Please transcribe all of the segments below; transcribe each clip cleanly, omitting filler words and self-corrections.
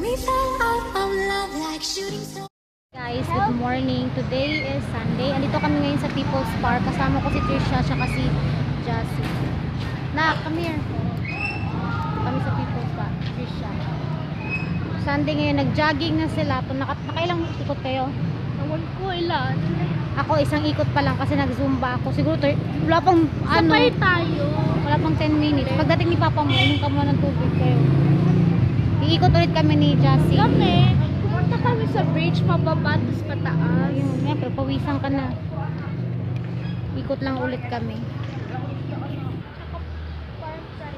Guys, good morning. Today is Sunday. Andito kami ngayon sa People's Park. Kasama ko si Trisha at si Jassy. Nak, come here. Kami sa People's Park. Trisha. Sunday ngayon, nag-jogging na sila. Nakailang ikot kayo? Ewan ko ilan. Ako, isang ikot pa lang kasi nag-zumba ako. Siguro, wala pang, Sabay tayo. wala pang 10 minutes. Pagdating ni Papa mo, inom ka muna ng tubig kayo. Iikot ulit kami ni Jassy. Kami, pumunta kami sa bridge, pababa, tapos pataas. Ayun, yeah, pero pawisan ka na. Ikot lang ulit kami.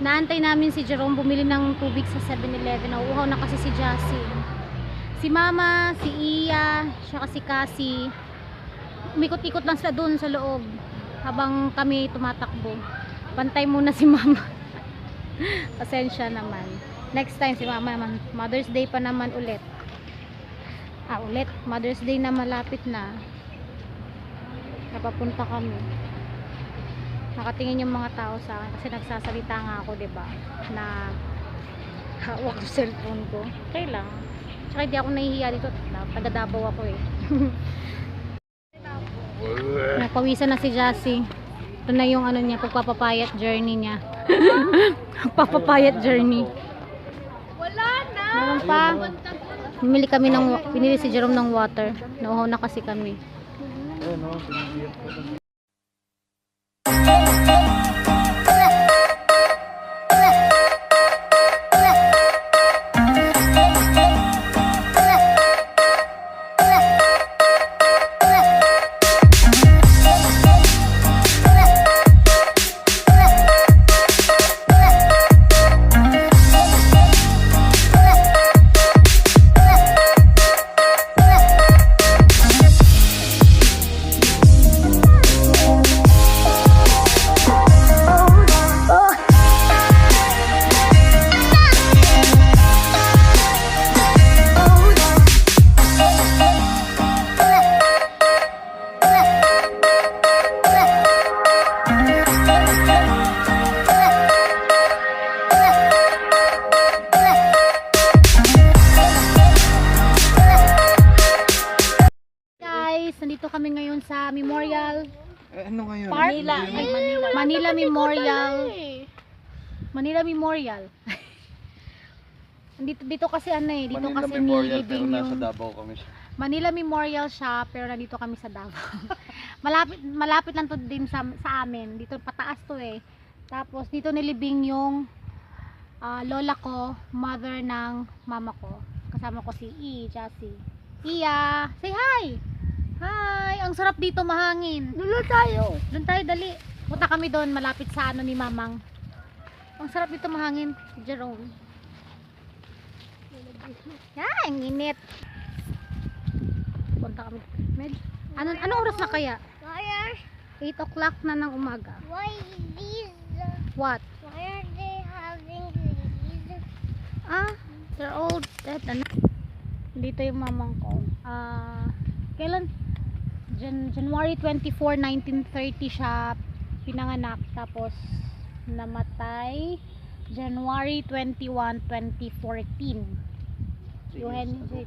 Naantay namin si Jerome bumili ng tubig sa 7-Eleven. Nauuhaw na kasi si Jassy. Si Mama, si Iya, siya kasi Cassie. Umikot-ikot lang sila doon sa loob habang kami tumatakbo. Pantay muna si Mama. Pasensya naman. Next time si Mama naman. Mother's Day pa naman ulit. Ulit. Mother's Day na malapit na. Napapunta kami. Nakatingin yung mga tao sa akin kasi nagsasalita nga ako, 'di ba? Na hawak yung cellphone ko. Okay lang. Tsaka hindi ako nahihiya dito. Taga Davao ako eh. Napawisan na si Jassy. Ito na yung ano niya, pagpapapayat journey niya. Pagpapapayat journey. Wala na. Meron pa. Pinili si Jerome ng water. Nauhaw na kasi kami. Nandito kami ngayon sa Memorial Ano ngayon? Park? Manila. Manila Memorial. Manila Memorial. dito kasi ano eh, dito Manila kasi Memorial pero nilibing nasa yung Davao kami. Manila Memorial siya pero nandito kami sa Davao. malapit lang to din sa amin. Dito pataas to eh. Tapos dito nilibing yung lola ko, mother ng mama ko. Kasama ko si Jassy. Iya, say hi. Hi, ang sarap dito, mahangin. Dulo tayo. Doon tayo, dali. Punta kami doon, malapit sa ano ni Mamang. Ang sarap dito, mahangin. Jerome. Ang init. Punta kami. Anong oras na kaya? Why 8 o'clock na ng umaga. these? What? Why are they having these? They're all dead. Dito yung mamang ko. Kailan? January 24, 1930 siya pinanganak. Tapos namatay January 21, 2014. Eugenio J.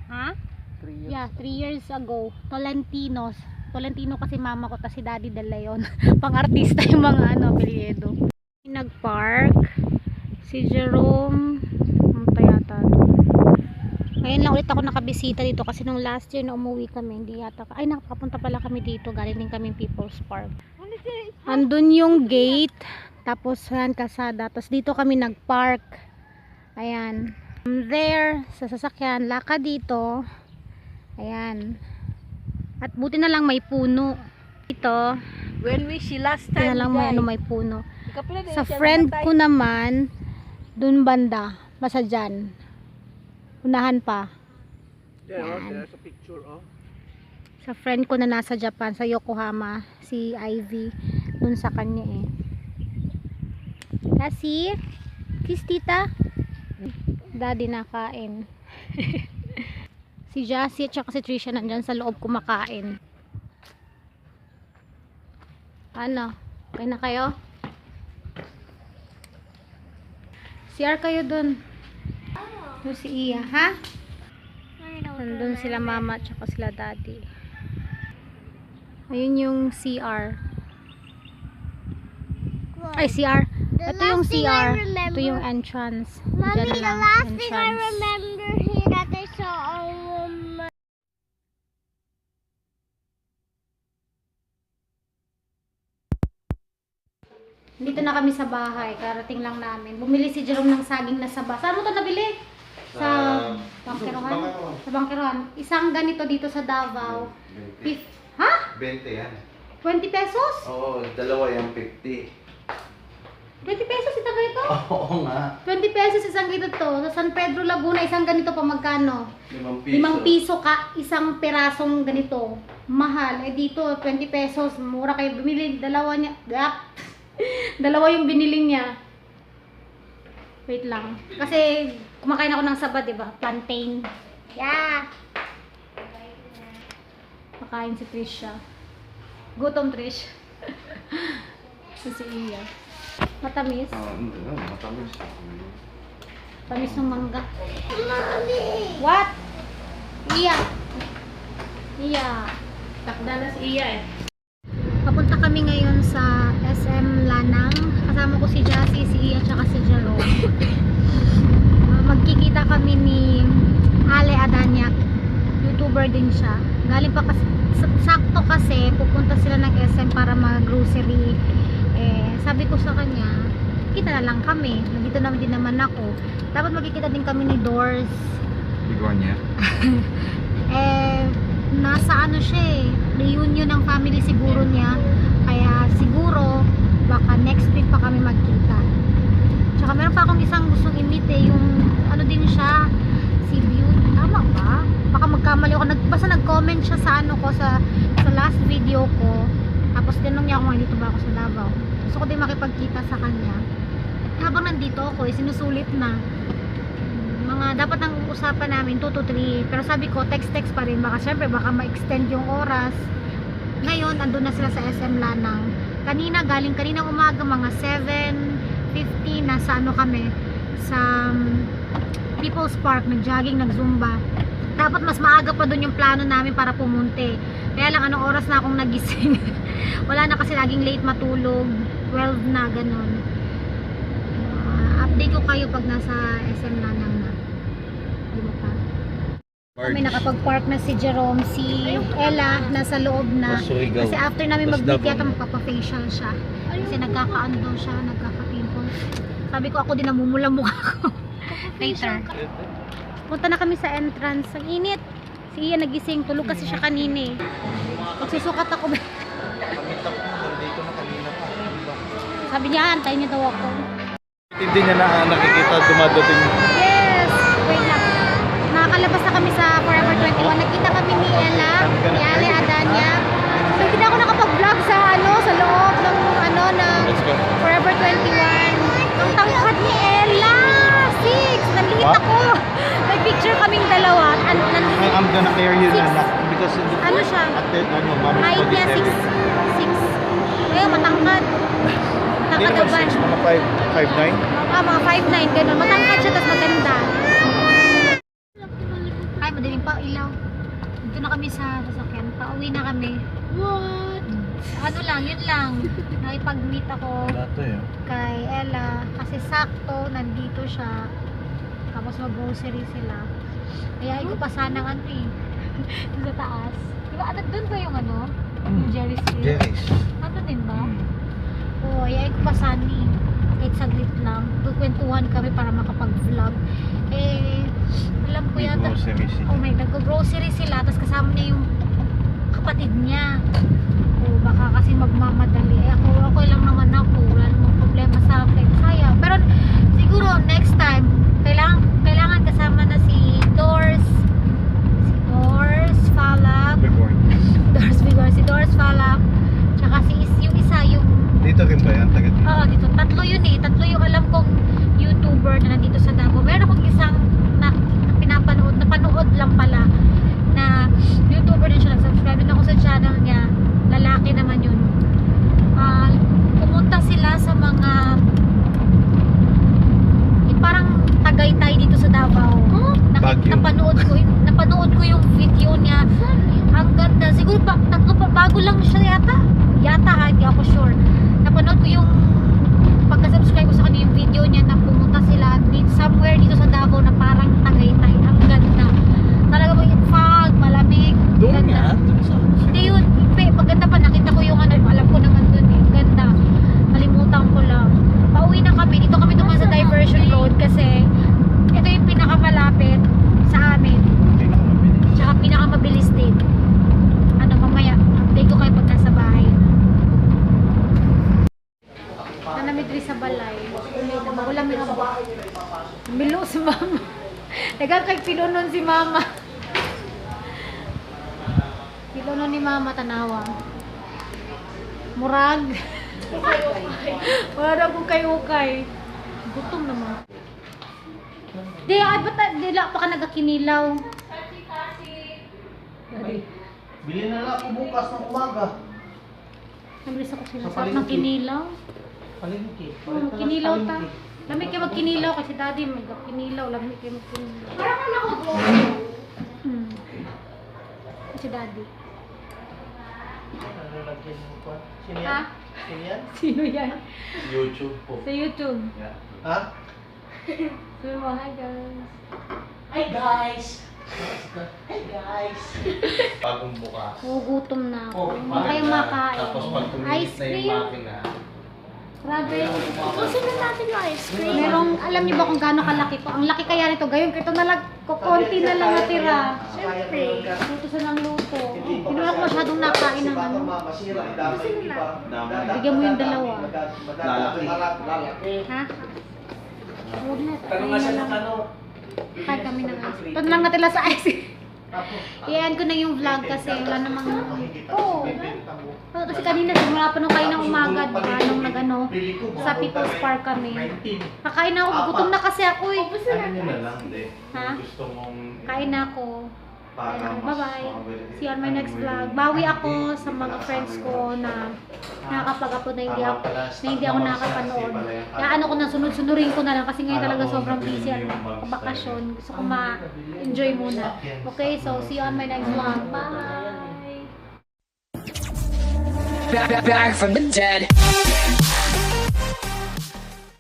Ha? 3 years. Yeah, 3 years ago. Tolentino kasi mama ko, tas si Daddy De Leon. Pang-artista yung mga apelyido. Nag-park si Jerome. Yata. Ngayon lang ulit ako nakabisita dito kasi nung last year na umuwi kami, hindi yata. Ay, nakapunta pala kami dito. Galing din kami People's Park. Andun yung gate. Tapos yan, kasada. Tapos dito kami nag-park. Ayan. There, sa sasakyan, laka dito. Ayan. At buti na lang may puno. Dito. When we see last Buti na time, lang may puno. Sa friend ko naman, dun banda. Basta dyan. Unahan pa. There's a picture oh. Sa friend ko na nasa Japan, sa Yokohama, si Ivy, dun sa kanya eh. Kasi, kiss tita. Daddy nakain. Si Jassy at saka si Trisha nandyan sa loob kumakain. Ano? Okay na kayo? CR kayo dun. Ito si Iya, ha? Nandun sila mama at sila daddy. Ayun yung CR. Ay, CR. Ito yung CR. Ito yung entrance. Mommy, Diyan the lang, last thing I entrance. remember here that I saw a woman. Dito na kami sa bahay. Karating lang namin. Bumili si Jerome ng saging na saba. Saan mo ito nabili? Sa Bangkerohan? Sa Bangkerohan. Isang ganito dito sa Davao. 20. Ha? 20 yan. 20 pesos? Oo, dalawa yung 50. 20 pesos isang ganito? Oo nga. 20 pesos isang ganito to. Sa San Pedro, Laguna, isang ganito pa magkano? 5 piso. 5 piso ka, isang perasong ganito. Mahal. Eh dito, 20 pesos. Mura kayo. Bumili, dalawa niya. Dalawa yung binili niya. Wait lang. Kasi kumakain ako ng saba, diba? Plantain. Yeah. Makain si Trisha. Gutom, Trish. Si Iya. Matamis. Hindi na, matamis. Tamis ng mangga. Mommy! What? Iya. Iya. Takda na si Iya eh. Papunta kami ngayon sa SM Lanang. Kasama ko si Jassy, si Iya, tsaka si Jerome. Magkikita kami ni Ale Adanyak. YouTuber din siya. Galing pa kasi, sakto kasi, pupunta sila ng SM para mag-grocery. Eh, sabi ko sa kanya, kita na lang kami. Nandito naman din naman ako. Dapat magkikita din kami ni Doors. Bigonya. Nasa ano siya eh, reunion ng family siguro niya, kaya siguro baka next week pa kami magkita. Tsaka meron pa akong isang gustong i-meet eh, yung ano din siya, si Beauty, tama ba? Baka magkamali ako, basta nag-comment siya sa ano ko, sa last video ko, tapos tinanong niya ako dito ba ako sa Davao. Gusto ko din makipagkita sa kanya. Habang nandito ako, sinusulit na mga dapat nang usapan namin 2 to 3, pero sabi ko text pa rin, baka syempre baka ma-extend yung oras. Ngayon andun na sila sa SM Lanang. Galing umaga mga 7:50 nasa ano kami sa People's Park, nag-jogging, nag-zumba. Dapat mas maaga pa dun yung plano namin para pumunti, kaya lang anong oras na akong nagising. Wala na kasi laging late matulog, 12 na ganun. Update ko kayo pag nasa SM Lanang na. Kami nakapag-park na si Jerome, si Ella nasa loob na. Kasi after namin mag-meet yata magpapa-facial siya. Kasi nagkaka-ano siya, nagkaka-pimples. Sabi ko ako din namumula mukha ko. Later. Punta na kami sa entrance. Ang init. Si Ian nagising, tulog kasi siya kanina eh. Magsusukat ako. Dito na kanina pa. Sabi niya, antayin niya daw ako. Hindi niya na nakikita dumadating. Yes! Wait lang. Nakakalabas na kami sa Forever 21. Nakita kami ni Ella, ni Ale Adanya. So, hindi na ako nakapag-vlog sa sa loob ng Let's go. Forever 21. Ang tangkad ni Ella! 6! Nanliit What? ako! May picture kaming dalawa. I'm gonna carry you Six. na because Ano siya? at that mommy Height niya 6. 6. Ngayon, matangkad. Matangkad Hindi naman naman. 6, mga 5'9". Mga 5'9", gano'n. Matangkad siya, tapos maganda. Ay, madaling pa ilaw. Dito na kami sa sasakyan. Pauwi na kami. What? Ano lang, yun lang. Nakipag-meet ako Dato yun. kay Ella. Kasi sakto, nandito siya. Tapos mag-grocery sila. Kaya ko pa sanang ano eh. Doon sa taas. Diba, doon ba yung Yung Jerry's Street? Jerry's. Ano din ba? Oo, ayaw ko pa sana eh. Kahit saglit lang. Kukwentuhan kami para makapag-vlog. Eh, alam ko May yata. groceries eh. Oh my, nag-grocery sila. Tapos kasama niya yung kapatid niya. O baka kasi magmamadali. Eh ako lang naman ako. Wala namang problema sa akin. Sayang. Pero siguro next time, kailangan kasama na si Doors. Si Doors Falak. Si Doors Falak. Tsaka yung isa yung Dito rin ba yan? Taga dito? oo, dito. Tatlo yun eh. Tatlo yung alam kong YouTuber na nandito sa Davao. Meron akong isang napanood lang pala na YouTuber din siya. Nag-subscribe din ako sa channel niya. Lalaki naman yun. Pumunta sila sa mga yung parang Tagaytay ko lang siya yata. Hindi ako sure. Napanood ko yung pagka-subscribe ko sa kanya yung video niya na pumunta sila somewhere dito sa Davao na parang Tagaytay. Ang ganda. Talaga mo yung fog, malamig. Doon ganda. nga. Doon sa... Hindi yun. Maganda pa. Nakita ko yung ano. Alam ko naman dun eh. Ganda. Kalimutan ko lang. Pauwi na kami. Dito kami dumaan sa diversion road kasi ito yung pinakamalapit sa amin. Tsaka pinakamabilis din. Ano, mamaya, update ko kayo pag nasa bahay na. Nanamidri sa balay. Wala may abot. Milo si mama. Nagang kay pinunon si mama. Pinunon ni mama, tanawa. Murag. Wala na kong ukay. Gutom naman. Di, ay ba't nila pa ka nagkakinilaw? Bili na lang ako bukas ng umaga. Nabilis ako Sa sinasarap palengke. ng kinilaw. Palengke. Kinilaw ta. Lamig kayo magkinilaw kasi daddy may kinilaw. Lamig kayo magkinilaw. Parang ano ko po. Kasi daddy. Ano lagyan mo pa? Sino Ha? yan? Sino yan? Sino yan? YouTube po. Sa YouTube. Yeah. Ha? So, hi guys. Hi guys. Hey guys! Bagong bukas. Gutom na ako. Oh, Hindi kayo makain. Tapos pag Ice tuminis na yung cream. makina. Grabe. Gusto na natin yung ice cream. Merong, alam niyo ba kung gaano kalaki to? Ang laki kaya nito. Gayon, ito na lang, konti na lang natira. Siyempre. Luto sa ng luto. Hindi na ako masyadong nakain ng ano. Bigyan mo yung dalawa. Lalaki. Ha? Huwag na. Tanong nga siya ng tanong. Kahit kami ng ice. Ito na lang natila sa ice. I-end ko na yung vlog kasi wala namang... Oo. Kasi kanina simula pa nung kain ng umaga, diba? Nung nag-ano, sa People's Park kami. Kakain na ako. Gutom na kasi ako eh. Ano nyo na lang, de? Ha? Kung gusto mong... Kain na ako. Bye-bye. See you on my next vlog. Bawi ako sa mga friends ko na nakakapag-upload na hindi ako nakakapanood. Kaya ano ko na, sunod-sunurin ko na lang kasi ngayon talaga sobrang busy at bakasyon. Gusto ko ma-enjoy muna. Okay, so see you on my next vlog. Bye! Back from the dead.